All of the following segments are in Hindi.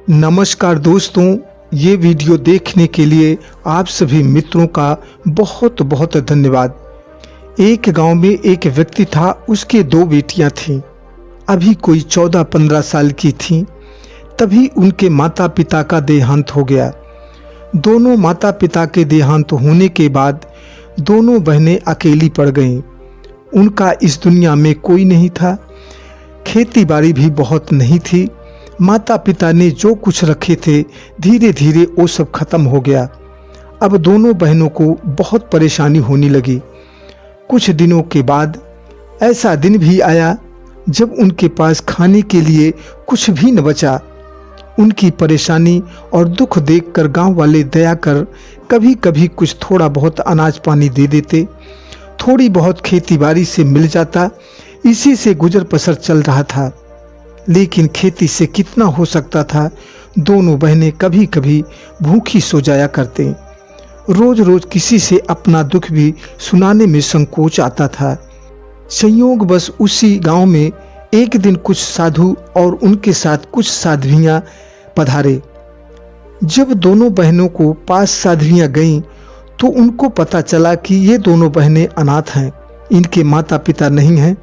नमस्कार दोस्तों, ये वीडियो देखने के लिए आप सभी मित्रों का बहुत बहुत धन्यवाद। एक गांव में एक व्यक्ति था, उसके दो बेटियां थीं। अभी कोई 14-15 साल की थीं। तभी उनके माता पिता का देहांत हो गया। दोनों माता पिता के देहांत होने के बाद दोनों बहनें अकेली पड़ गईं। उनका इस दुनिया में कोई नहीं था। खेती बाड़ी भी बहुत नहीं थी। माता पिता ने जो कुछ रखे थे धीरे धीरे वो सब खत्म हो गया। अब दोनों बहनों को बहुत परेशानी होने लगी। कुछ दिनों के बाद ऐसा दिन भी आया जब उनके पास खाने के लिए कुछ भी न बचा। उनकी परेशानी और दुख देखकर गांव वाले दया कर कभी कभी कुछ थोड़ा बहुत अनाज पानी दे देते। थोड़ी बहुत खेती बाड़ी से मिल जाता। इसी से गुजर बसर चल रहा था। लेकिन खेती से कितना हो सकता था। दोनों बहनें कभी कभी भूखी सो जाया करते। रोज रोज किसी से अपना दुख भी सुनाने में संकोच आता था। संयोग बस उसी गांव में एक दिन कुछ साधु और उनके साथ कुछ साध्वियां पधारे। जब दोनों बहनों को पास साध्वियां गईं तो उनको पता चला कि ये दोनों बहनें अनाथ हैं, इनके माता पिता नहीं हैं।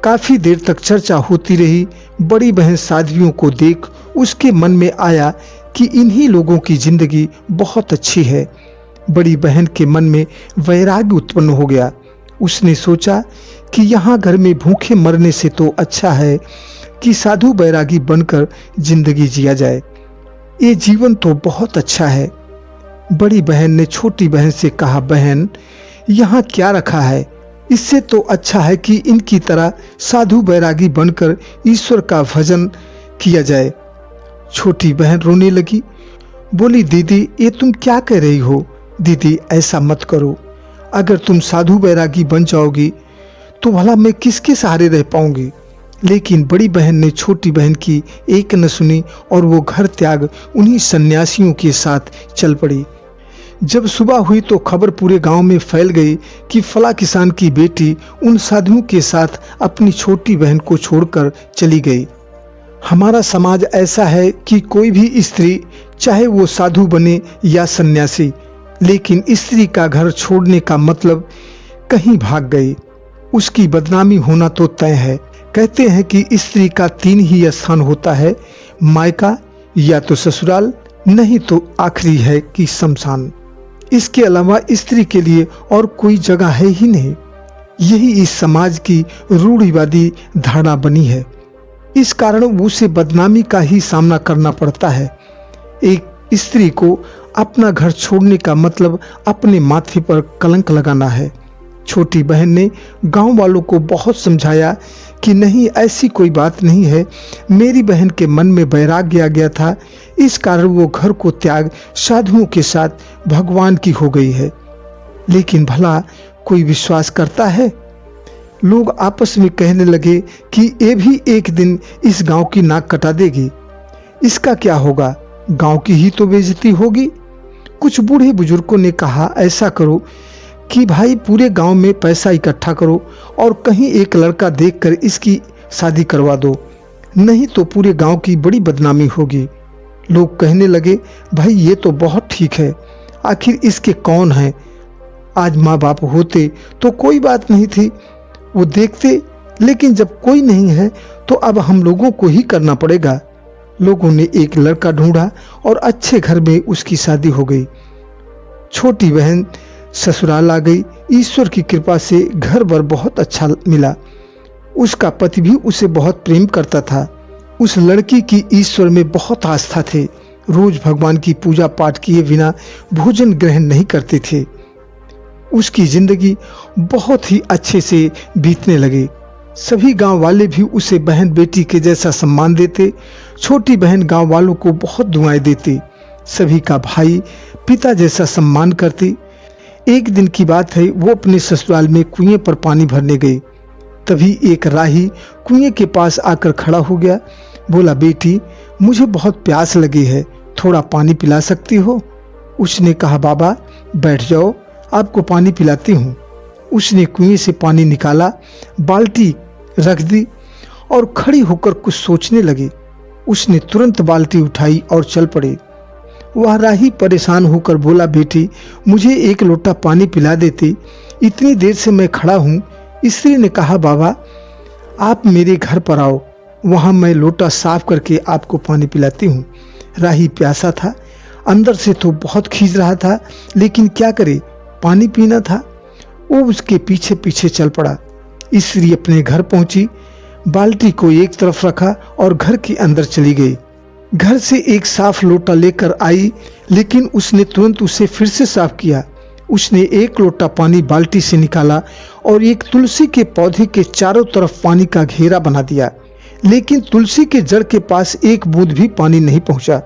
काफी देर तक चर्चा होती रही। बड़ी बहन साध्वियों को देख उसके मन में आया कि इन्हीं लोगों की जिंदगी बहुत अच्छी है। बड़ी बहन के मन में वैराग्य उत्पन्न हो गया। उसने सोचा कि यहाँ घर में भूखे मरने से तो अच्छा है कि साधु बैरागी बनकर जिंदगी जिया जाए। ये जीवन तो बहुत अच्छा है। बड़ी बहन ने छोटी बहन से कहा, बहन यहाँ क्या रखा है, इससे तो अच्छा है कि इनकी तरह साधु बैरागी बनकर ईश्वर का भजन किया जाए। छोटी बहन रोने लगी, बोली, दीदी ये तुम क्या कह रही हो। दीदी ऐसा मत करो। अगर तुम साधु बैरागी बन जाओगी तो भला मैं किसके सहारे रह पाऊंगी। लेकिन बड़ी बहन ने छोटी बहन की एक न सुनी और वो घर त्याग उन्हीं सन्यासियों के साथ चल पड़ी। जब सुबह हुई तो खबर पूरे गांव में फैल गई कि फला किसान की बेटी उन साधुओं के साथ अपनी छोटी बहन को छोड़कर चली गई। हमारा समाज ऐसा है कि कोई भी स्त्री, चाहे वो साधु बने या सन्यासी, लेकिन स्त्री का घर छोड़ने का मतलब कहीं भाग गई, उसकी बदनामी होना तो तय है। कहते हैं कि स्त्री का 3 ही स्थान होता है, मायका या तो ससुराल, नहीं तो आखिरी है कि शमशान। इसके अलावा स्त्री के लिए और कोई जगह है ही नहीं। यही इस समाज की रूढ़िवादी धारणा बनी है। इस कारण उसे बदनामी का ही सामना करना पड़ता है। एक स्त्री को अपना घर छोड़ने का मतलब अपने माथे पर कलंक लगाना है। छोटी बहन ने गांव वालों को बहुत समझाया कि नहीं, ऐसी कोई बात नहीं है। मेरी बहन के मन में वैराग्य आ गया था, इस कारण वो घर को त्याग साधुओं के साथ भगवान की हो गई है। लेकिन भला कोई विश्वास करता है। लोग आपस में कहने लगे कि ये भी एक दिन इस गांव की नाक कटा देगी। इसका क्या होगा, गांव की ही तो बेइज्जती होगी। कुछ बूढ़े बुजुर्गों ने कहा, ऐसा करो कि भाई पूरे गांव में पैसा इकट्ठा करो और कहीं एक लड़का देखकर इसकी शादी करवा दो, नहीं तो पूरे गांव की बड़ी बदनामी होगी। लोग कहने लगे, भाई ये तो बहुत ठीक है, आखिर इसके कौन है। आज माँ बाप होते तो कोई बात नहीं थी, वो देखते, लेकिन जब कोई नहीं है तो अब हम लोगों को ही करना पड़ेगा। लोगों ने एक लड़का ढूंढा और अच्छे घर में उसकी शादी हो गई। छोटी बहन ससुराल आ गई। ईश्वर की कृपा से घर भर बहुत अच्छा मिला। उसका पति भी उसे बहुत प्रेम करता था। उस लड़की की ईश्वर में बहुत आस्था थे। रोज भगवान की पूजा पाठ किए बिना भोजन ग्रहण नहीं करते थे। उसकी जिंदगी बहुत ही अच्छे से बीतने लगी। सभी गांव वाले भी उसे बहन बेटी के जैसा सम्मान देते। छोटी बहन गांव वालों को बहुत दुआएं देती। सभी का भाई पिता जैसा सम्मान करती। एक दिन की बात है, वो अपने ससुराल में कुएं पर पानी भरने गई। तभी एक राही कुएं के पास आकर खड़ा हो गया। बोला, बेटी मुझे बहुत प्यास लगी है, थोड़ा पानी पिला सकती हो। उसने कहा, बाबा बैठ जाओ, आपको पानी पिलाती हूँ। उसने कुएं से पानी निकाला, बाल्टी रख दी और खड़ी होकर कुछ सोचने लगी। उसने तुरंत बाल्टी उठाई और चल पड़े। वह राही परेशान होकर बोला, बेटी मुझे एक लोटा पानी पिला देती, इतनी देर से मैं खड़ा हूँ। स्त्री ने कहा, बाबा आप मेरे घर पर आओ, वहां मैं लोटा साफ करके आपको पानी पिलाती हूँ। राही प्यासा था, अंदर से तो बहुत खींच रहा था, लेकिन क्या करे, पानी पीना था। वो उसके पीछे पीछे चल पड़ा। स्त्री अपने घर पहुंची, बाल्टी को एक तरफ रखा और घर के अंदर चली गई। घर से एक साफ लोटा लेकर आई, लेकिन उसने तुरंत उसे फिर से साफ किया। उसने एक लोटा पानी बाल्टी से निकाला और एक तुलसी के पौधे के चारों तरफ पानी का घेरा बना दिया, लेकिन तुलसी के जड़ के पास एक बूंद भी पानी नहीं पहुंचा।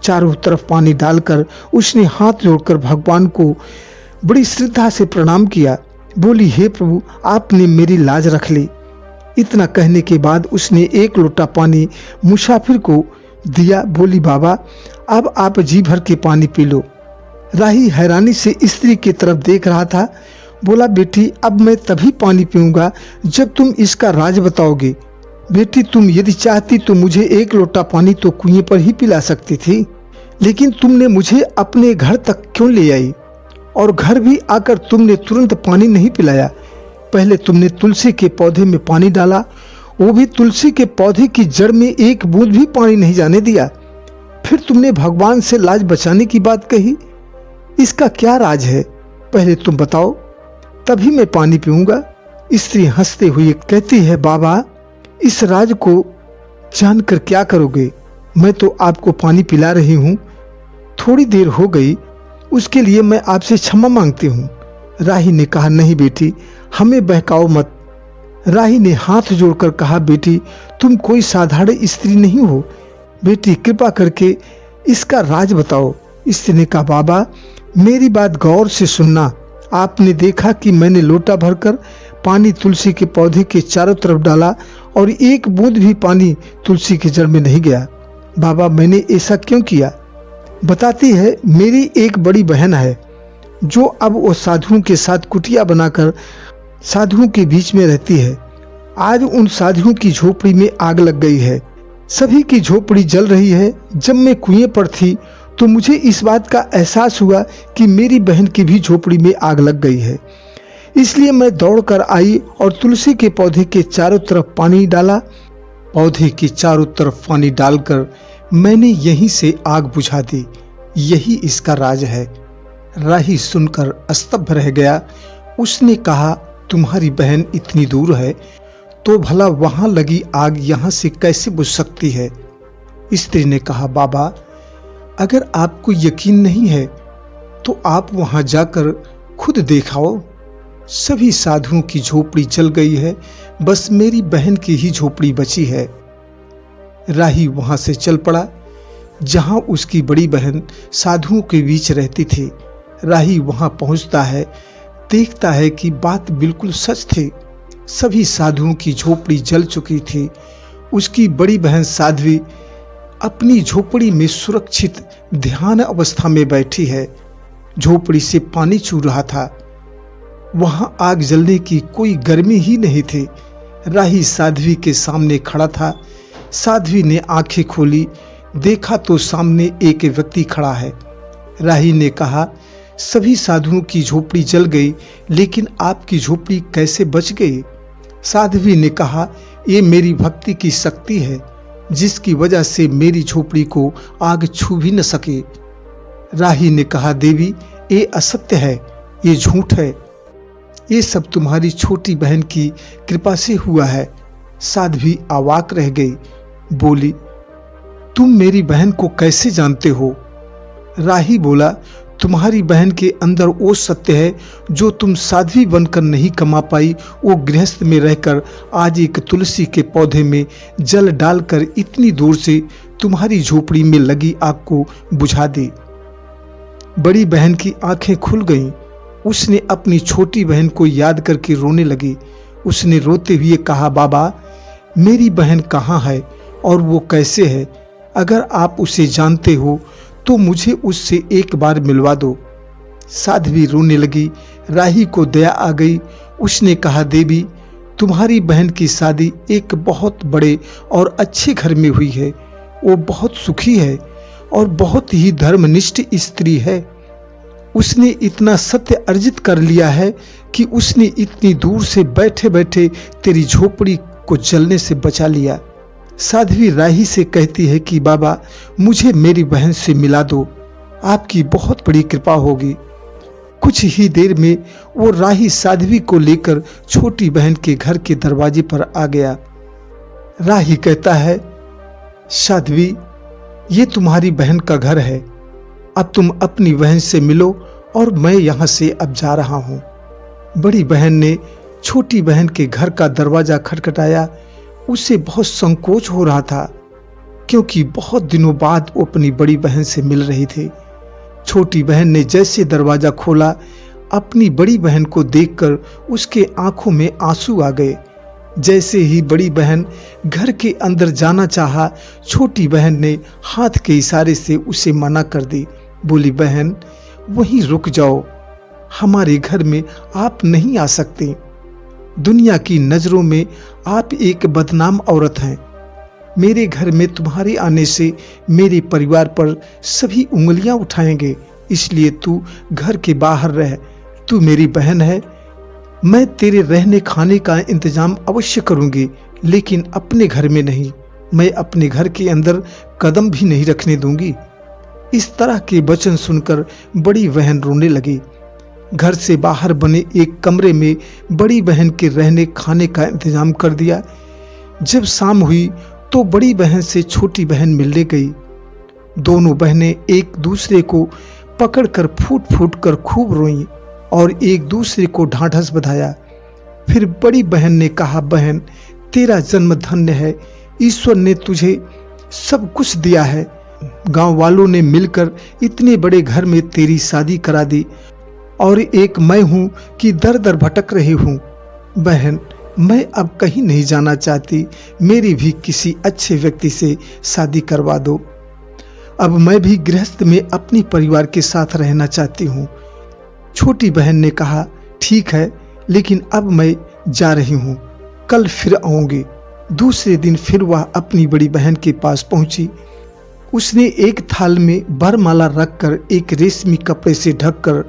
चारों तरफ पानी डालकर उसने हाथ जोड़कर भगवान को बड़ी श्रद्धा से प्रणाम किया। बोली, हे प्रभु आपने मेरी लाज रख ली। इतना कहने के बाद उसने एक लोटा पानी मुसाफिर को दिया। बोली, बाबा अब आप जी भर के पानी पी लो। राही हैरानी से स्त्री की तरफ देख रहा था। बोला, बेटी अब मैं तभी पानी पीऊंगा जब तुम इसका राज बताओगे। बेटी तुम यदि चाहती तो मुझे एक लोटा पानी तो कुएं पर ही पिला सकती थी, लेकिन तुमने मुझे अपने घर तक क्यों ले आई, और घर भी आकर तुमने तुरंत पानी नहीं पिलाया। पहले तुमने तुलसी के पौधे में पानी डाला, वो भी तुलसी के पौधे की जड़ में एक बूंद भी पानी नहीं जाने दिया। फिर तुमने भगवान से लाज बचाने की बात कही। इसका क्या राज है, पहले तुम बताओ, तभी मैं पानी पीऊंगा। स्त्री हंसते हुए कहती है, बाबा इस राज को जानकर क्या करोगे, मैं तो आपको पानी पिला रही हूँ। थोड़ी देर हो गई, उसके लिए मैं आपसे क्षमा मांगती हूँ। राही ने कहा, नहीं बेटी हमें बहकाओ मत। राही ने हाथ जोड़कर कहा, बेटी तुम कोई साधारण स्त्री नहीं हो, बेटी कृपा करके इसका राज बताओ। स्त्री ने कहा, बाबा मेरी बात गौर से सुनना। आपने देखा कि मैंने लोटा भरकर पानी तुलसी के पौधे के चारों तरफ डाला और एक बूंद भी पानी तुलसी की जड़ में नहीं गया। बाबा मैंने ऐसा क्यों किया? बताती है, मेरी एक बड़ी बहन है जो अब वो साधुओं के साथ कुटिया बनाकर साधुओं के बीच में रहती है। आज उन साधुओं की झोपड़ी में आग लग गई है, सभी की झोपड़ी जल रही है। जब मैं कुएं पर थी तो मुझे इस बात का एहसास हुआ कि मेरी बहन की भी झोपड़ी में आग लग गई है, इसलिए मैं दौड़कर आई और तुलसी के पौधे के चारों तरफ पानी डाला। पौधे के चारों तरफ पानी डालकर मैंने यहीं से आग बुझा दी, यही इसका राज है। राही सुनकर स्तब्ध रह गया। उसने कहा, तुम्हारी बहन इतनी दूर है तो भला वहां लगी आग यहां से कैसे बुझ सकती है? स्त्री ने कहा, बाबा अगर आपको यकीन नहीं है तो आप वहां जाकर खुद देखाओ। सभी साधुओं की झोपड़ी जल गई है, बस मेरी बहन की ही झोपड़ी बची है। राही वहां से चल पड़ा जहां उसकी बड़ी बहन साधुओं के बीच रहती थी। राही वहां पहुंचता है, देखता है कि बात बिल्कुल सच थी। सभी साधुओं की झोपड़ी जल चुकी थी। उसकी बड़ी बहन साध्वी अपनी झोपड़ी में सुरक्षित ध्यान अवस्था में बैठी है। झोपड़ी से पानी चू रहा था। वहां आग जलने की कोई गर्मी ही नहीं थी। राही साध्वी के सामने खड़ा था। साध्वी ने आंखें खोली, देखा तो सामने एक व्यक्ति खड़ा है। राही ने कहा, सभी साधुओं की झोपड़ी जल गई, लेकिन आपकी झोपड़ी कैसे बच गई? साध्वी ने कहा, ये मेरी भक्ति की शक्ति है, जिसकी वजह से मेरी झोपड़ी को आग छू भी न सके। राही ने कहा, देवी ये असत्य है, ये झूठ है, ये सब तुम्हारी छोटी बहन की कृपा से हुआ है। साध्वी अवाक रह गई, बोली, तुम मेरी बहन को कैसे जानते हो? राही बोला, तुम्हारी बहन के अंदर वो सत्य है जो तुम साध्वी बनकर नहीं कमा पाई, वो गृहस्थ में रहकर आज एक तुलसी के पौधे में जल डालकर इतनी दूर से तुम्हारी झोपड़ी में लगी आग को बुझा दी। बड़ी बहन की आंखें खुल गईं। उसने अपनी छोटी बहन को याद करके रोने लगी। उसने रोते हुए कहा, बाबा मेरी बहन कहाँ है और वो कैसे है? अगर आप उसे जानते हो तो मुझे उससे एक बार मिलवा दो। साध्वी रोने लगी। राही को दया आ गई। उसने कहा, देवी तुम्हारी बहन की शादी एक बहुत बड़े और अच्छे घर में हुई है। वो बहुत सुखी है और बहुत ही धर्मनिष्ठ स्त्री है। उसने इतना सत्य अर्जित कर लिया है कि उसने इतनी दूर से बैठे बैठे तेरी झोपड़ी को जलने से बचा लिया। साध्वी राही से कहती है कि बाबा मुझे मेरी बहन से मिला दो, आपकी बहुत बड़ी कृपा होगी। कुछ ही देर में वो राही साध्वी को लेकर छोटी बहन के घर के दरवाजे पर आ गया। राही कहता है, साध्वी ये तुम्हारी बहन का घर है, अब तुम अपनी बहन से मिलो और मैं यहाँ से अब जा रहा हूँ। बड़ी बहन ने छोटी बहन के घर का दरवाजा खटखटाया। उसे बहुत संकोच हो रहा था क्योंकि बहुत दिनों बाद वो अपनी बड़ी बहन से मिल रही थी। छोटी बहन ने जैसे दरवाजा खोला, अपनी बड़ी बहन को देखकर उसके आंखों में आंसू आ गए। जैसे ही बड़ी बहन घर के अंदर जाना चाहा, छोटी बहन ने हाथ के इशारे से उसे मना कर दी। बोली, बहन वहीं रुक जाओ, हमारे घर में आप नहीं आ सकते। दुनिया की नजरों में आप एक बदनाम औरत हैं। मेरे घर में तुम्हारे आने से मेरे परिवार पर सभी उंगलियां उठाएंगे, इसलिए तू घर के बाहर रह। तू मेरी बहन है, मैं तेरे रहने खाने का इंतजाम अवश्य करूंगी, लेकिन अपने घर में नहीं। मैं अपने घर के अंदर कदम भी नहीं रखने दूंगी। इस तरह के वचन सुनकर बड़ी बहन रोने लगी। घर से बाहर बने एक कमरे में बड़ी बहन के रहने खाने का इंतजाम कर दिया। जब शाम हुई तो बड़ी बहन से छोटी बहन मिलने गई। दोनों बहनें एक दूसरे को पकड़कर फूट फूट कर खूब रोईं और एक दूसरे को ढांढस बधाया। फिर बड़ी बहन ने कहा, बहन तेरा जन्म धन्य है, ईश्वर ने तुझे सब कुछ दिया है। गांव वालों ने मिलकर इतने बड़े घर में तेरी शादी करा दी और एक मैं हूं कि दर दर भटक रही हूं। बहन मैं अब कहीं नहीं जाना चाहती, मेरी भी किसी अच्छे व्यक्ति से शादी करवा दो। अब मैं भी गृहस्थ में अपने परिवार के साथ रहना चाहती हूँ। छोटी बहन ने कहा, ठीक है, लेकिन अब मैं जा रही हूँ, कल फिर आऊंगी। दूसरे दिन फिर वह अपनी बड़ी बहन के पास पहुंची। उसने एक थाल में वरमाला रखकर एक रेशमी कपड़े से ढककर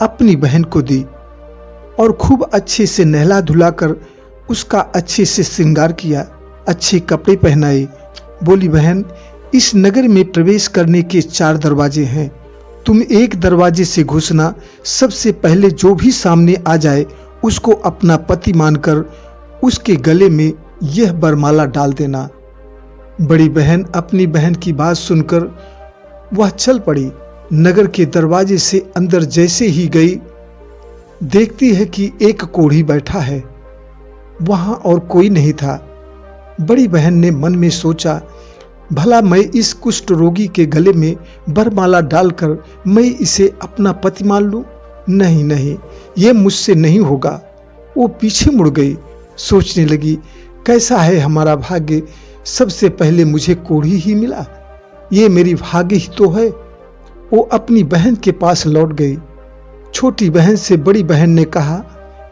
अपनी बहन को दी और खूब अच्छे से नहला धुलाकर उसका अच्छे से श्रृंगार किया, अच्छे कपड़े पहनाए। बोली, बहन इस नगर में प्रवेश करने के 4 दरवाजे हैं, तुम एक दरवाजे से घुसना। सबसे पहले जो भी सामने आ जाए उसको अपना पति मानकर उसके गले में यह वरमाला डाल देना। बड़ी बहन अपनी बहन की बात सुनकर वह चल पड़ी। नगर के दरवाजे से अंदर जैसे ही गई, देखती है कि एक कोढ़ी बैठा है, वहां और कोई नहीं था। बड़ी बहन ने मन में सोचा, भला मैं इस कुष्ठ रोगी के गले में वरमाला डालकर मैं इसे अपना पति मान लूं? नहीं नहीं, ये मुझसे नहीं होगा। वो पीछे मुड़ गई, सोचने लगी, कैसा है हमारा भाग्य, सबसे पहले मुझे कोढ़ी ही मिला, ये मेरी भाग्य ही तो है। वो अपनी बहन के पास लौट गई। छोटी बहन से बड़ी बहन ने कहा,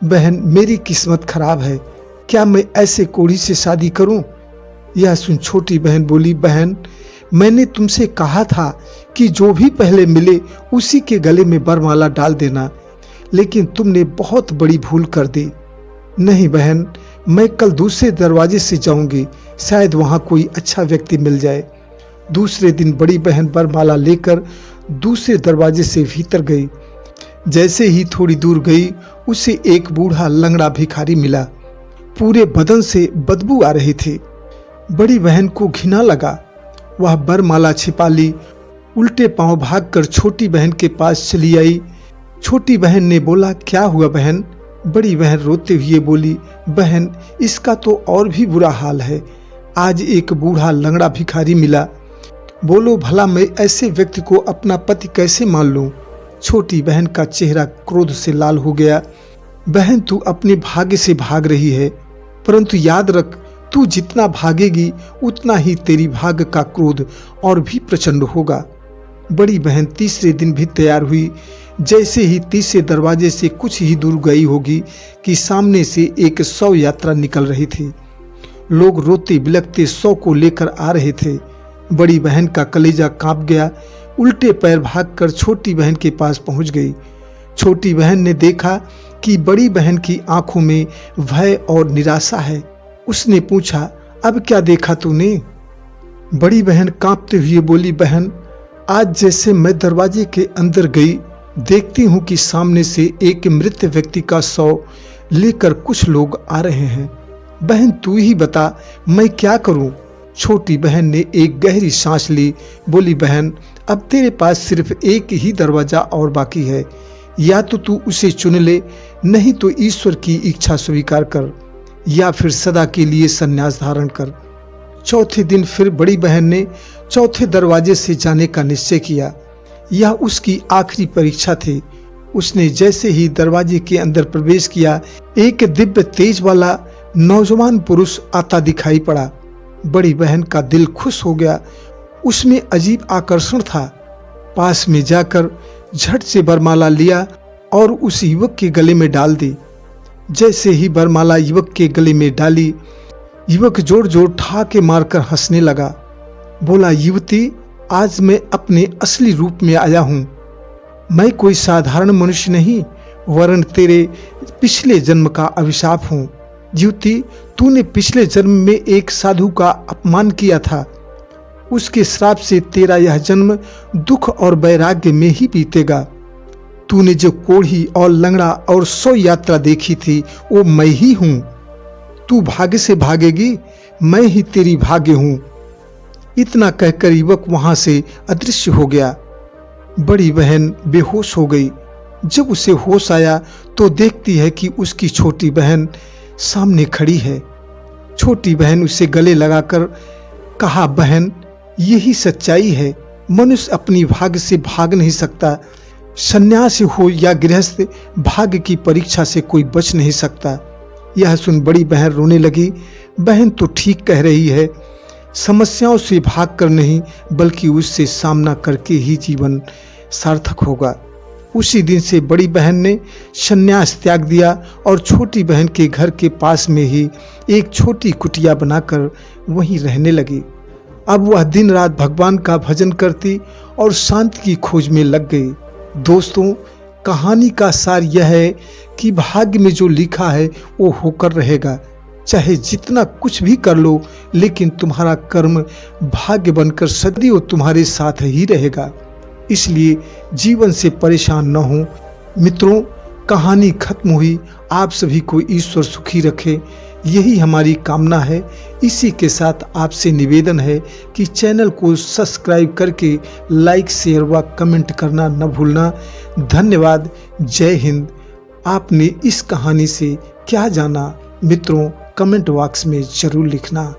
बहन मेरी किस्मत खराब है, क्या मैं ऐसे कोढ़ी से शादी करूं? यह सुन छोटी बहन बोली, बहन मैंने तुमसे कहा था कि जो भी पहले मिले उसी के गले में वरमाला डाल देना, लेकिन तुमने बहुत बड़ी भूल कर दी। नहीं बहन, मैं कल दूसरे दरवाजे से जाऊंगी, शायद वहां कोई अच्छा व्यक्ति मिल जाए। दूसरे दिन बड़ी बहन वरमाला लेकर दूसरे दरवाजे से भीतर गई। जैसे ही थोड़ी दूर गई, उसे एक बूढ़ा लंगड़ा भिखारी मिला। पूरे बदन से बदबू आ रही थी। बड़ी बहन को घिना लगा। वह वरमाला छिपा ली, उल्टे पांव भागकर छोटी बहन के पास चली आई। छोटी बहन ने बोला, क्या हुआ बहन? बड़ी बहन रोते हुए बोली, बहन इसका तो और भी बुरा हाल है। आज एक बूढ़ा लंगड़ा भिखारी मिला, बोलो भला मैं ऐसे व्यक्ति को अपना पति कैसे मान लूं? छोटी बहन का चेहरा क्रोध से लाल हो गया। बहन तू अपने भाग्य से भाग रही है, परंतु याद रख, तू जितना भागेगी उतना ही तेरी भाग्य का क्रोध और भी प्रचंड होगा। बड़ी बहन तीसरे दिन भी तैयार हुई। जैसे ही तीसरे दरवाजे से कुछ ही दूर गई होगी कि सामने से एक 100 यात्रा निकल रही थी। लोग रोते बिलखते 100 को लेकर आ रहे थे। बड़ी बहन का कलेजा कांप गया। उल्टे पैर भागकर छोटी बहन के पास पहुंच गई। छोटी बहन ने देखा कि बड़ी बहन की आंखों में भय और निराशा है। उसने पूछा, अब क्या देखा तूने? बड़ी बहन कांपते हुए बोली, बहन, आज जैसे मैं दरवाजे के अंदर गई, देखती हूँ कि सामने से एक मृत व्यक्ति का शव लेकर कुछ लोग आ रहे हैं। बहन, तू ही बता, मैं क्या करूं? छोटी बहन ने एक गहरी सांस ली, बोली, बहन, अब तेरे पास सिर्फ एक ही दरवाजा और बाकी है। या तो तू उसे चुन ले, नहीं तो ईश्वर की इच्छा स्वीकार कर, या फिर सदा के लिए संन्यास धारण कर। चौथे दिन फिर बड़ी बहन ने चौथे दरवाजे से जाने का निश्चय किया। यह उसकी आखिरी परीक्षा थी। उसने जैसे ही दरवाजे के अंदर प्रवेश किया, एक दिव्य तेज वाला नौजवान पुरुष आता दिखाई पड़ा। बड़ी बहन का दिल खुश हो गया। उसमें अजीब आकर्षण था। पास में जाकर झट से वरमाला लिया और उस युवक के गले में डाल दी। जैसे ही वरमाला युवक के गले में डाली, युवक जोर जोर ठहाके मारकर हंसने लगा। बोला, युवती, आज मैं अपने असली रूप में आया हूं। मैं कोई साधारण मनुष्य नहीं, वरन तेरे पिछले जन्म का अभिशाप हूं। युवती, तूने पिछले जन्म में एक साधु का अपमान किया था। उसके श्राप से तेरा यह जन्म दुख और वैराग्य में ही बीतेगा। तूने जो कोढ़ी और लंगड़ा और सौ यात्रा देखी थी, वो मैं ही हूं। तू भाग्य से भागेगी, मैं ही तेरी भाग्य हूं। इतना कहकर युवक वहां से अदृश्य हो गया। बड़ी बहन बेहोश हो गई। जब उसे होश आया तो देखती है कि उसकी छोटी बहन सामने खड़ी है। छोटी बहन उसे गले लगाकर कहा, बहन, यही सच्चाई है। मनुष्य अपनी भाग्य से भाग नहीं सकता। सन्यासी हो या गृहस्थ, भाग्य की परीक्षा से कोई बच नहीं सकता। यह सुन बड़ी बहन रोने लगी। बहन तो ठीक कह रही है। समस्याओं से भागकर नहीं, बल्कि उससे सामना करके ही जीवन सार्थक होगा। उसी दिन से बड़ी बहन ने संन्यास त्याग दिया और छोटी बहन के घर के पास में ही एक छोटी कुटिया बनाकर वहीं रहने लगी। अब वह दिन रात भगवान का भजन करती और शांति की खोज में लग गई। दोस्तों, कहानी का सार यह है कि भाग्य में जो लिखा है वो होकर रहेगा। चाहे जितना कुछ भी कर लो, लेकिन तुम्हारा कर्म भाग्य बनकर सदैव तुम्हारे साथ ही रहेगा। इसलिए जीवन से परेशान न हो। मित्रों, कहानी खत्म हुई। आप सभी को ईश्वर सुखी रखे, यही हमारी कामना है। इसी के साथ आपसे निवेदन है कि चैनल को सब्सक्राइब करके लाइक, शेयर व कमेंट करना न भूलना। धन्यवाद। जय हिंद। आपने इस कहानी से क्या जाना, मित्रों, कमेंट बॉक्स में जरूर लिखना।